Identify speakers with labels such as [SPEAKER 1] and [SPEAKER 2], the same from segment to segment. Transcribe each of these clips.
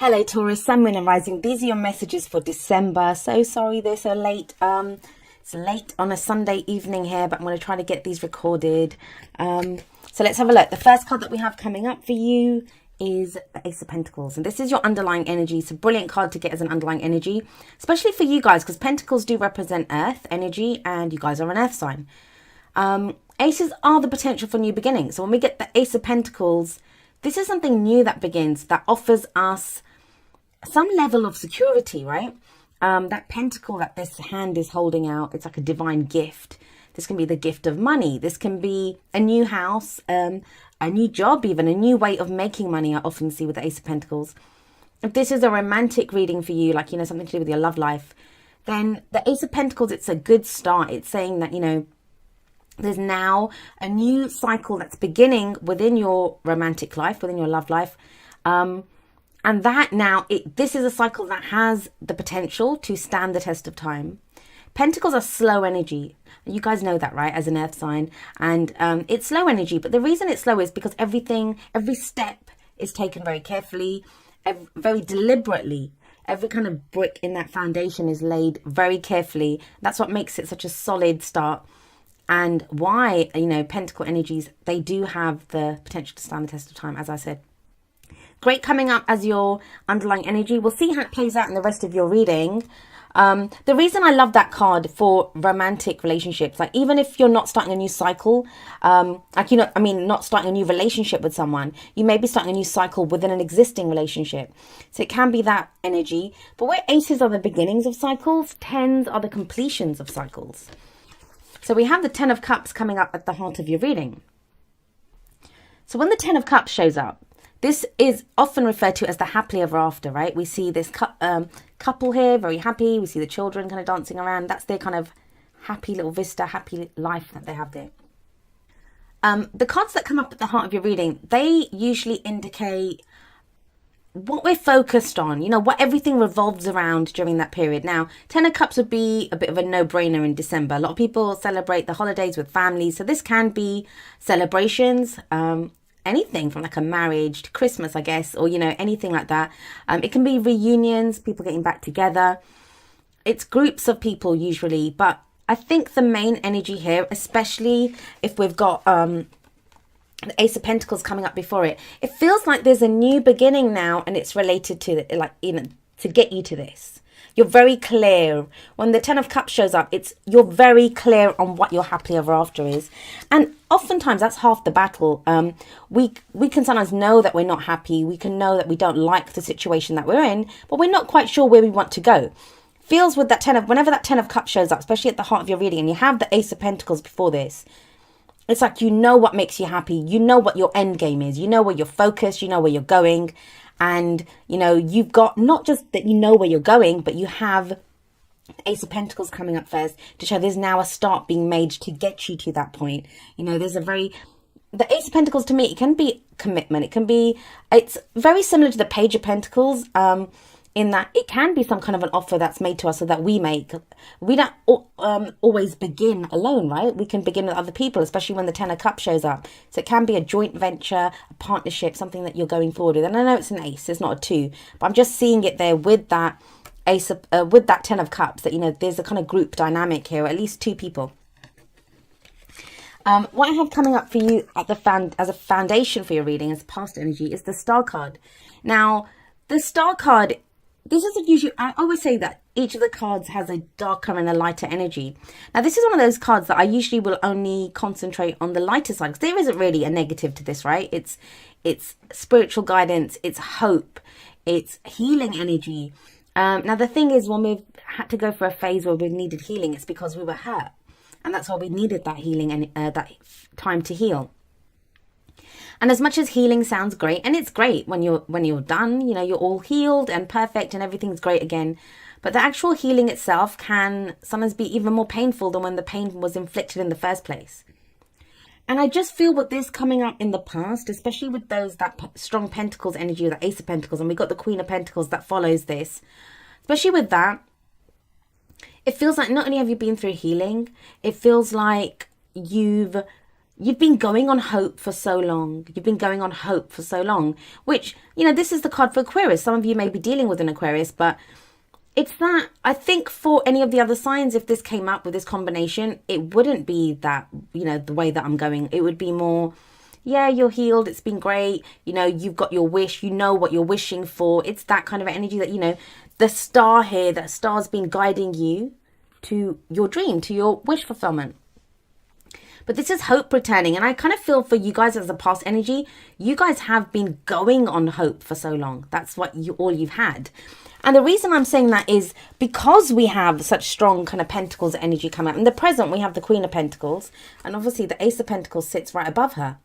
[SPEAKER 1] Hello Taurus, Sun, Moon and Rising. These are your messages for December. So sorry they're so late. It's late on a Sunday evening here, but I'm going to try to get these recorded. So let's have a look. The first card that we have coming up for you is the Ace of Pentacles. And this is your underlying energy. It's a brilliant card to get as an underlying energy, especially for you guys, because Pentacles do represent Earth energy and you guys are an Earth sign. Aces are the potential for new beginnings. So when we get the Ace of Pentacles, this is something new that begins, that offers us some level of security, right? That pentacle that this hand is holding out, it's like a divine gift. This can be the gift of money. This can be a new house, a new job, even a new way of making money. I often see with the Ace of Pentacles. If this is a romantic reading for you, like, something to do with your love life, then the Ace of Pentacles, it's a good start. It's saying that, there's now a new cycle that's beginning within your romantic life, within your love life. And that now, this is a cycle that has the potential to stand the test of time. Pentacles are slow energy. You guys know that, right? As an earth sign. And it's slow energy. But the reason it's slow is because every step is taken very carefully, very deliberately. Every kind of brick in that foundation is laid very carefully. That's what makes it such a solid start. And why, Pentacle energies, they do have the potential to stand the test of time, as I said. Great coming up as your underlying energy. We'll see how it plays out in the rest of your reading. The reason I love that card for romantic relationships, like even if you're not starting a new cycle, not starting a new relationship with someone, you may be starting a new cycle within an existing relationship. So it can be that energy. But where aces are the beginnings of cycles, tens are the completions of cycles. So we have the Ten of Cups coming up at the heart of your reading. So when the Ten of Cups shows up, this is often referred to as the happily ever after, right? We see this couple here, very happy. We see the children kind of dancing around. That's their kind of happy little vista, happy life that they have there. The cards that come up at the heart of your reading, they usually indicate what we're focused on, what everything revolves around during that period. Now, Ten of Cups would be a bit of a no-brainer in December. A lot of people celebrate the holidays with families. So this can be celebrations, anything from like a marriage to Christmas, I guess, or, anything like that. It can be reunions, people getting back together. It's groups of people usually, but I think the main energy here, especially if we've got the Ace of Pentacles coming up before it, it feels like there's a new beginning now, and it's related to to get you to this. You're very clear. When the Ten of Cups shows up, you're very clear on what your happily ever after is. And oftentimes that's half the battle. We can sometimes know that we're not happy. We can know that we don't like the situation that we're in, but we're not quite sure where we want to go. Feels with that whenever that Ten of Cups shows up, especially at the heart of your reading, and you have the Ace of Pentacles before this, it's like what makes you happy. You know what your end game is. You know where you're focused. You know where you're going. And, you've got not just that where you're going, but you have Ace of Pentacles coming up first to show there's now a start being made to get you to that point. The Ace of Pentacles, to me, it can be commitment. It's very similar to the Page of Pentacles, in that it can be some kind of an offer that's made to us, so that we don't always begin alone, right? We can begin with other people, especially when the Ten of Cups shows up. So it can be a joint venture, a partnership, something that you're going forward with. And I know it's an ace, it's not a two, but I'm just seeing it there with that ace of, with that Ten of Cups, that there's a kind of group dynamic here, or at least two people. What I have coming up for you as a foundation for your reading, as past energy, is the Star card. Now, the Star card, this isn't usually, I always say that each of the cards has a darker and a lighter energy. Now, this is one of those cards that I usually will only concentrate on the lighter side, because there isn't really a negative to this, right? It's spiritual guidance, it's hope, it's healing energy. Now, the thing is, when we've had to go for a phase where we've needed healing, it's because we were hurt. And that's why we needed that healing and that time to heal. And as much as healing sounds great, and it's great when you're done, you're all healed and perfect and everything's great again. But the actual healing itself can sometimes be even more painful than when the pain was inflicted in the first place. And I just feel with this coming up in the past, especially with that strong Pentacles energy, or the Ace of Pentacles, and we got the Queen of Pentacles that follows this, especially with that, it feels like not only have you been through healing, it feels like you've you've been going on hope for so long. You've been going on hope for so long, which, you know, this is the card for Aquarius. Some of you may be dealing with an Aquarius, but it's that, I think for any of the other signs, if this came up with this combination, it wouldn't be that, you know, the way that I'm going. It would be more, yeah, you're healed. It's been great. You know, you've got your wish. You know what you're wishing for. It's that kind of energy that, you know, the star here, that star's been guiding you to your dream, to your wish fulfillment. But this is hope returning. And I kind of feel for you guys as a past energy, you guys have been going on hope for so long. That's what all you've had. And the reason I'm saying that is because we have such strong kind of Pentacles energy come out. In the present, we have the Queen of Pentacles. And obviously the Ace of Pentacles sits right above her.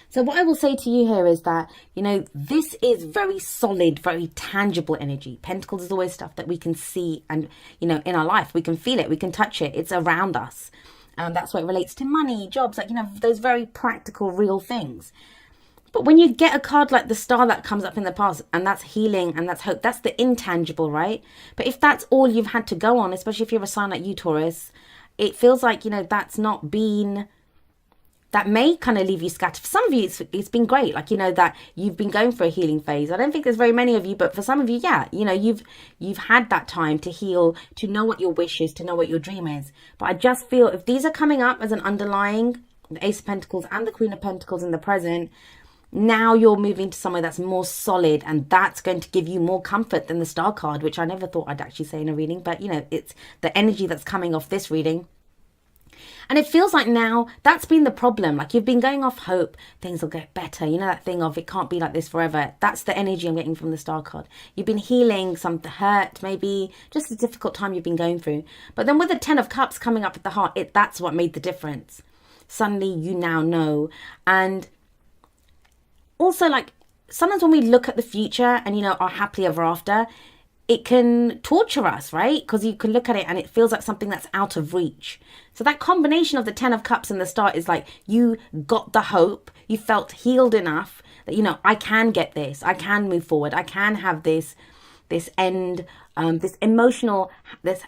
[SPEAKER 1] So what I will say to you here is that, you know, this is very solid, very tangible energy. Pentacles is always stuff that we can see and, you know, in our life. We can feel it. We can touch it. It's around us. And that's what it relates to money, jobs, like, you know, those very practical, real things. But when you get a card like the Star that comes up in the past, and that's healing and that's hope, that's the intangible, right? But if that's all you've had to go on, especially if you're a sign like you, Taurus, it feels like, you know, that's not been, that may kind of leave you scattered. For some of you, it's been great. Like, you know, that you've been going for a healing phase. I don't think there's very many of you, but for some of you, yeah, you know, you've had that time to heal, to know what your wish is, to know what your dream is. But I just feel if these are coming up as an underlying, the Ace of Pentacles and the Queen of Pentacles in the present, now you're moving to somewhere that's more solid, and that's going to give you more comfort than the Star card, which I never thought I'd actually say in a reading. But, you know, it's the energy that's coming off this reading. And it feels like now that's been the problem. Like, you've been going off hope, things will get better. You know, that thing of it can't be like this forever. That's the energy I'm getting from the Star card. You've been healing some hurt, maybe just a difficult time you've been going through. But then with the 10 of Cups coming up at the heart, that's what made the difference. Suddenly you now know. And also, like, sometimes when we look at the future and, you know, our happily ever after, it can torture us, right? Because you can look at it and it feels like something that's out of reach. So that combination of the 10 of Cups and the Star is like, you got the hope, you felt healed enough that, you know, I can get this, I can move forward, I can have this end, this emotional, this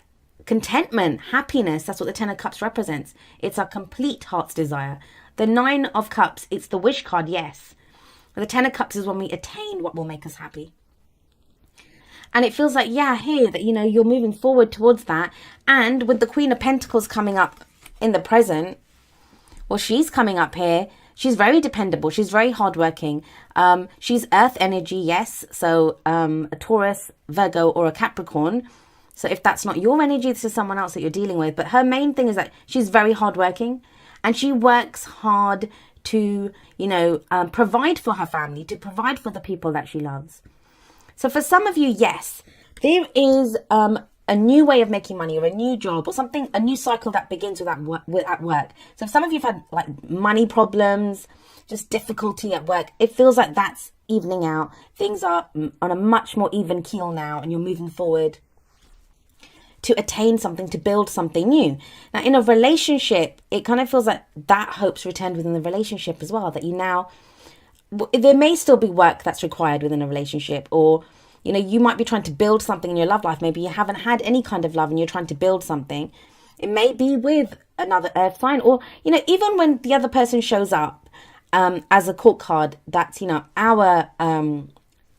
[SPEAKER 1] contentment, happiness. That's what the 10 of Cups represents. It's our complete heart's desire. The 9 of Cups, it's the wish card, yes. But the 10 of Cups is when we attain what will make us happy. And it feels like, yeah, here, that, you know, you're moving forward towards that. And with the Queen of Pentacles coming up in the present, well, she's coming up here. She's very dependable. She's very hardworking. She's earth energy, yes. So a Taurus, Virgo, or a Capricorn. So if that's not your energy, this is someone else that you're dealing with. But her main thing is that she's very hardworking. And she works hard to, you know, provide for her family, to provide for the people that she loves. So for some of you, yes, there is a new way of making money, or a new job, or something, a new cycle that begins at work. So if some of you have had like money problems, just difficulty at work, it feels like that's evening out. Things are on a much more even keel now, and you're moving forward to attain something, to build something new. Now, in a relationship, it kind of feels like that hope's returned within the relationship as well, that you now, there may still be work that's required within a relationship, or, you know, you might be trying to build something in your love life. Maybe you haven't had any kind of love and you're trying to build something. It may be with another earth sign, or, you know, even when the other person shows up as a court card, that's, you know, our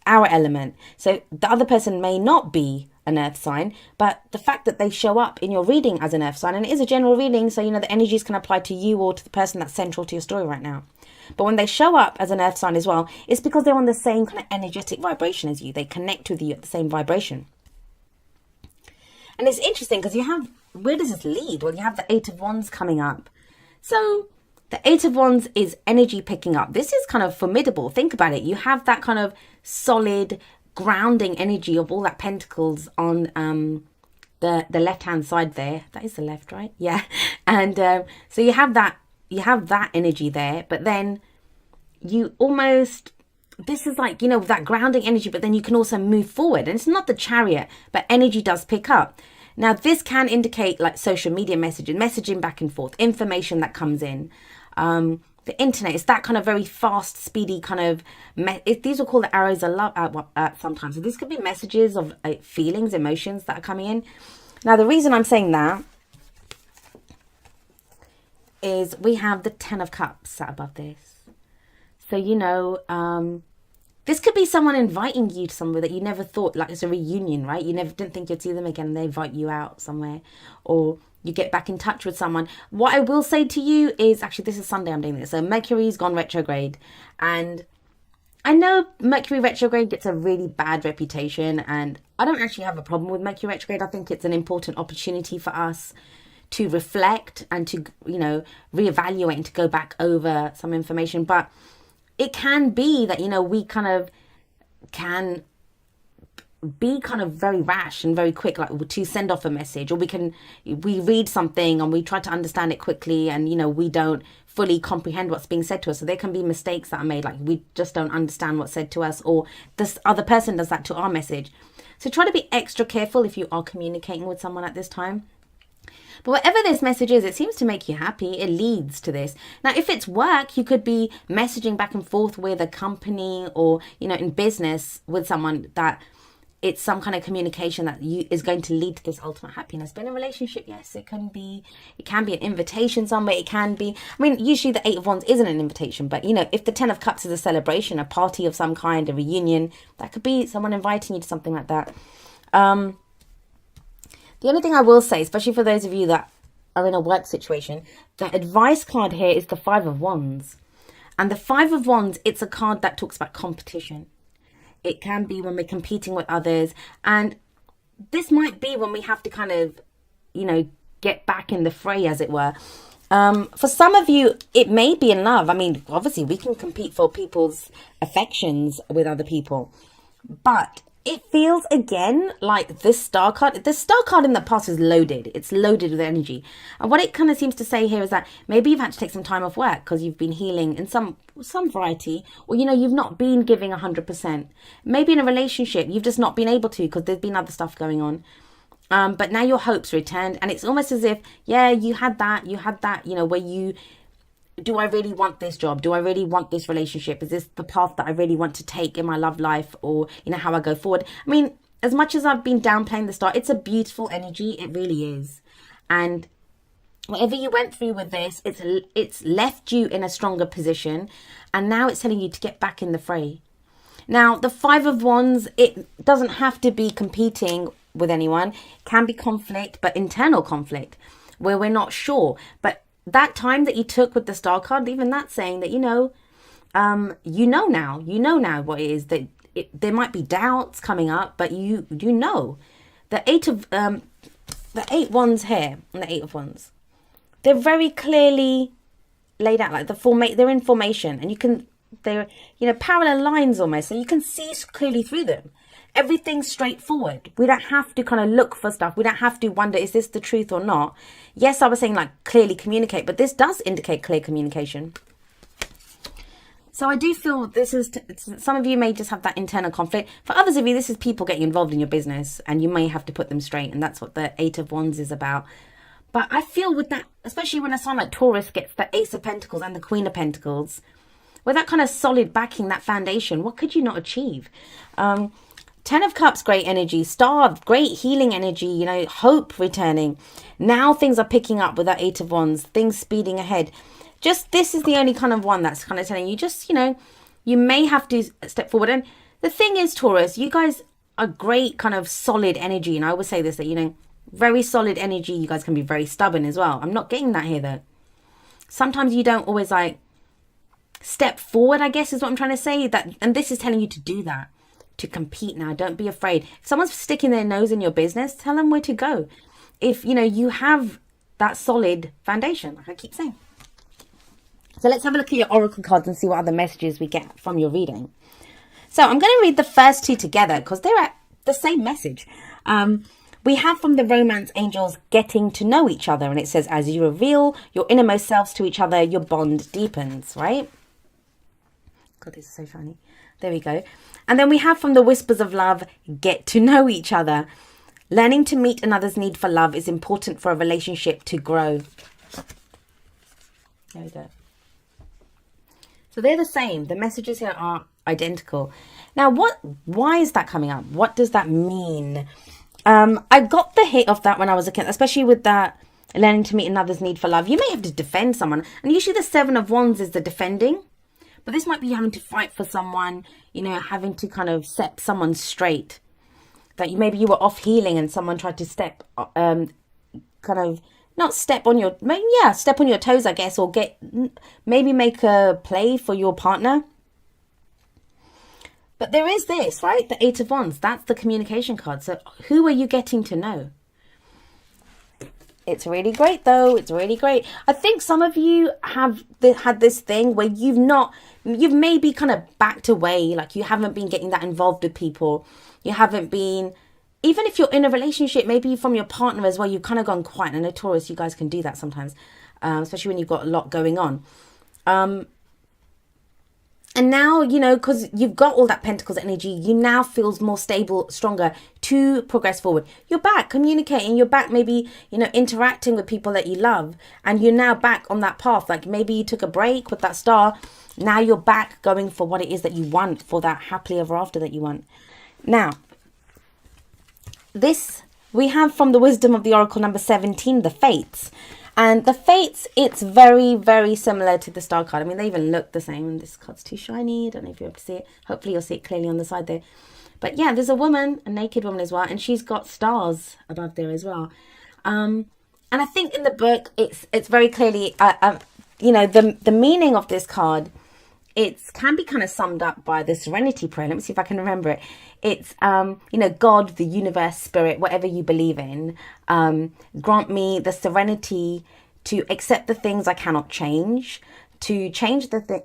[SPEAKER 1] element. So the other person may not be an earth sign, but the fact that they show up in your reading as an earth sign, and it is a general reading, so, you know, the energies can apply to you or to the person that's central to your story right now. But when they show up as an earth sign as well, it's because they're on the same kind of energetic vibration as you. They connect with you at the same vibration. And it's interesting because you have, where does this lead? Well, you have the 8 of Wands coming up. So the 8 of Wands is energy picking up. This is kind of formidable. Think about it. You have that kind of solid grounding energy of all that Pentacles on the left hand side there. That is the left, right? Yeah. And so you have that energy there, but then you almost, this is like, you know, that grounding energy, but then you can also move forward. And it's not the Chariot, but energy does pick up. Now, this can indicate like social media messaging back and forth, information that comes in. The internet is that kind of very fast, speedy kind of, these are called the arrows of love sometimes. So these could be messages of feelings, emotions that are coming in. Now, the reason I'm saying that is we have the Ten of Cups sat above this. So, this could be someone inviting you to somewhere that you never thought, like it's a reunion, right? You never didn't think you'd see them again and they invite you out somewhere, or you get back in touch with someone. What I will say to you is, actually, this is Sunday I'm doing this. So Mercury's gone retrograde, and I know Mercury retrograde gets a really bad reputation, and I don't actually have a problem with Mercury retrograde. I think it's an important opportunity for us to reflect and to, reevaluate and to go back over some information. But it can be that, we kind of can be kind of very rash and very quick, like to send off a message, or we read something and we try to understand it quickly, and we don't fully comprehend what's being said to us. So there can be mistakes that are made, like we just don't understand what's said to us, or this other person does that to our message. So try to be extra careful if you are communicating with someone at this time. But whatever this message is, it seems to make you happy. It leads to this. Now, if it's work, you could be messaging back and forth with a company, or, in business with someone, that it's some kind of communication that is going to lead to this ultimate happiness. But in a relationship, yes, it can be an invitation somewhere. It can be, usually the Eight of Wands isn't an invitation, but if the Ten of Cups is a celebration, a party of some kind, a reunion, that could be someone inviting you to something like that. The only thing I will say, especially for those of you that are in a work situation, the advice card here is the Five of Wands. And the Five of Wands, it's a card that talks about competition. It can be when we're competing with others. And this might be when we have to kind of, get back in the fray, as it were. For some of you, it may be in love. Obviously, we can compete for people's affections with other people. But it feels, again, like this Star card. The Star card in the past is loaded. It's loaded with energy. And what it kind of seems to say here is that maybe you've had to take some time off work because you've been healing in some variety. Or, you've not been giving 100%. Maybe in a relationship, you've just not been able to because there's been other stuff going on. But now your hope's returned. And it's almost as if, yeah, you had that, where you... Do I really want this job? Do I really want this relationship? Is this the path that I really want to take in my love life, or, how I go forward? As much as I've been downplaying the Star, it's a beautiful energy. It really is. And whatever you went through with this, it's left you in a stronger position. And now it's telling you to get back in the fray. Now, the Five of Wands, it doesn't have to be competing with anyone. It can be conflict, but internal conflict, where we're not sure. But that time that you took with the Star card, even that's saying that, now what it is, that there might be doubts coming up, but the Eight Wands here and the Eight of Wands, they're very clearly laid out, like they're in formation, and they're parallel lines almost, so you can see clearly through them. Everything's straightforward. We don't have to kind of look for stuff. We don't have to wonder, is this the truth or not? Yes, I was saying like clearly communicate, but this does indicate clear communication. So I do feel some of you may just have that internal conflict. For others of you, this is people getting involved in your business, and you may have to put them straight. And that's what the Eight of Wands is about. But I feel with that, especially when a sign like Taurus gets the Ace of Pentacles and the Queen of Pentacles, with that kind of solid backing, that foundation, what could you not achieve? Ten of Cups, great energy. Star, great healing energy, hope returning. Now things are picking up with that Eight of Wands, things speeding ahead. Just, this is the only kind of one that's kind of telling you, just, you may have to step forward. And the thing is, Taurus, you guys are great kind of solid energy. And I always say this, that, very solid energy. You guys can be very stubborn as well. I'm not getting that here, though. Sometimes you don't always, step forward, I guess is what I'm trying to say. And this is telling you to do that. To compete now. Don't be afraid. If someone's sticking their nose in your business, tell them where to go. If, you have that solid foundation, like I keep saying. So let's have a look at your oracle cards and see what other messages we get from your reading. So I'm going to read the first two together because they're at the same message. We have from the romance angels, getting to know each other. And it says, as you reveal your innermost selves to each other, your bond deepens, right? God, this is so funny. There we go. And then we have from the whispers of love, get to know each other. Learning to meet another's need for love is important for a relationship to grow. There we go. So they're the same. The messages here are identical. Now, why is that coming up? What does that mean? I got the hit of that when I was a kid, especially with that learning to meet another's need for love. You may have to defend someone. And usually the Seven of Wands is the defending. But this might be having to fight for someone, you know, having to kind of set someone straight. That maybe you were off healing and someone tried to step, kind of, not step on your, maybe, yeah, step on your toes, I guess, or maybe make a play for your partner. But there is this, right? The Eight of Wands. That's the communication card. So who are you getting to know? It's really great, though. It's really great. I think some of you have had this thing where you've maybe kind of backed away. Like you haven't been getting that involved with people. You haven't been, even if you're in a relationship, maybe from your partner as well, you've kind of gone quiet. I know Taurus, you guys can do that sometimes, especially when you've got a lot going on. And now, you know, because you've got all that Pentacles energy, you now feels more stable, stronger to progress forward. You're back communicating. You're back maybe, you know, interacting with people that you love. And you're now back on that path. Like maybe you took a break with that star. Now you're back going for what it is that you want, for that happily ever after that you want. Now, this we have from the wisdom of the Oracle number 17, the Fates. And the Fates, it's very, very similar to the Star card. I mean, they even look the same. And this card's too shiny. I don't know if you're able to see it. Hopefully you'll see it clearly on the side there. But yeah, there's a woman, a naked woman as well. And she's got stars above there as well. And I think in the book, it's very clearly, you know, the meaning of this card, it can be kind of summed up by the Serenity Prayer. Let me see if I can remember it. It's, you know, God, the universe, spirit, whatever you believe in, grant me the serenity to accept the things I cannot change, to change the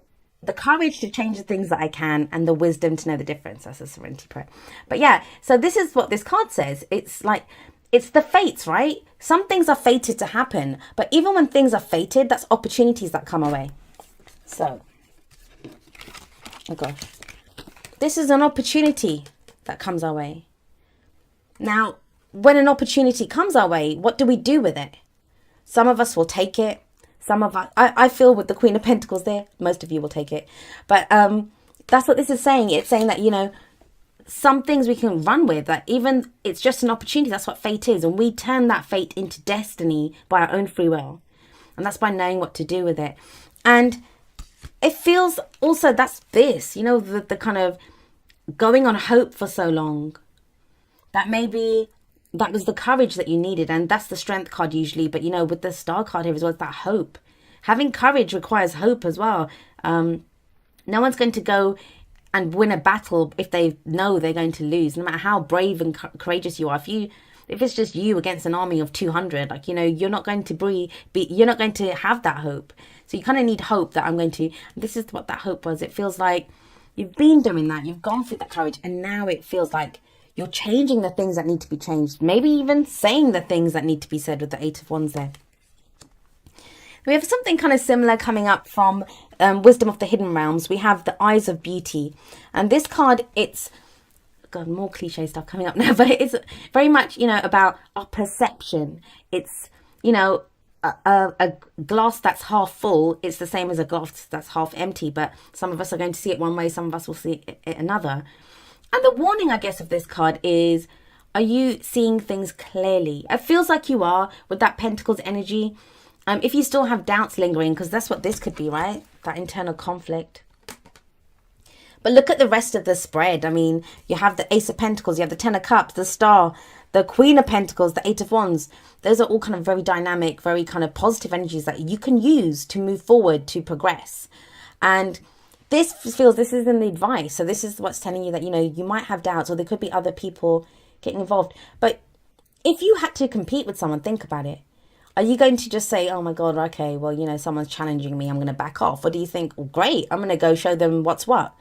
[SPEAKER 1] courage to change the things that I can, and the wisdom to know the difference. That's a Serenity Prayer. But yeah, so this is what this card says. It's like, it's the fates, right? Some things are fated to happen, but even when things are fated, that's opportunities that come away. So, oh gosh, this is an opportunity that comes our way. Now, when an opportunity comes our way, what do we do with it? Some of us will take it. Some of us, I feel with the Queen of Pentacles there, most of you will take it. But that's what this is saying. It's saying that, you know, some things we can run with, that even it's just an opportunity. That's what fate is. And we turn that fate into destiny by our own free will. And that's by knowing what to do with it. And it feels also, that's this, you know, the kind of going on hope for so long. That maybe that was the courage that you needed. And that's the Strength card usually. But, you know, with the Star card here as well, it's that hope. Having courage requires hope as well. No one's going to go and win a battle if they know they're going to lose. No matter how brave and courageous you are. If it's just you against an army of 200, like, you know, you're not going to you're not going to have that hope. So you kind of need hope that I'm going to, this is what that hope was. It feels like you've been doing that. You've gone through that courage. And now it feels like you're changing the things that need to be changed. Maybe even saying the things that need to be said with the Eight of Wands there. We have something kind of similar coming up from Wisdom of the Hidden Realms. We have the Eyes of Beauty. And this card, it's, God, more cliche stuff coming up now. But it's very much, you know, about our perception. It's, you know, a glass that's half full, it's the same as a glass that's half empty, but some of us are going to see it one way, some of us will see it another. And the warning, I guess, of this card is, are you seeing things clearly? It feels like you are with that Pentacles energy. If you still have doubts lingering, because that's what this could be, right? That internal conflict. But look at the rest of the spread. I mean, you have the Ace of Pentacles, you have the Ten of Cups, the Star, the Queen of Pentacles, the Eight of Wands. Those are all kind of very dynamic, very kind of positive energies that you can use to move forward, to progress. And this feels, this is in the advice. So this is what's telling you that, you know, you might have doubts, or there could be other people getting involved. But if you had to compete with someone, think about it. Are you going to just say, oh my God, okay, well, you know, someone's challenging me, I'm going to back off? Or do you think, oh, great, I'm going to go show them what's what?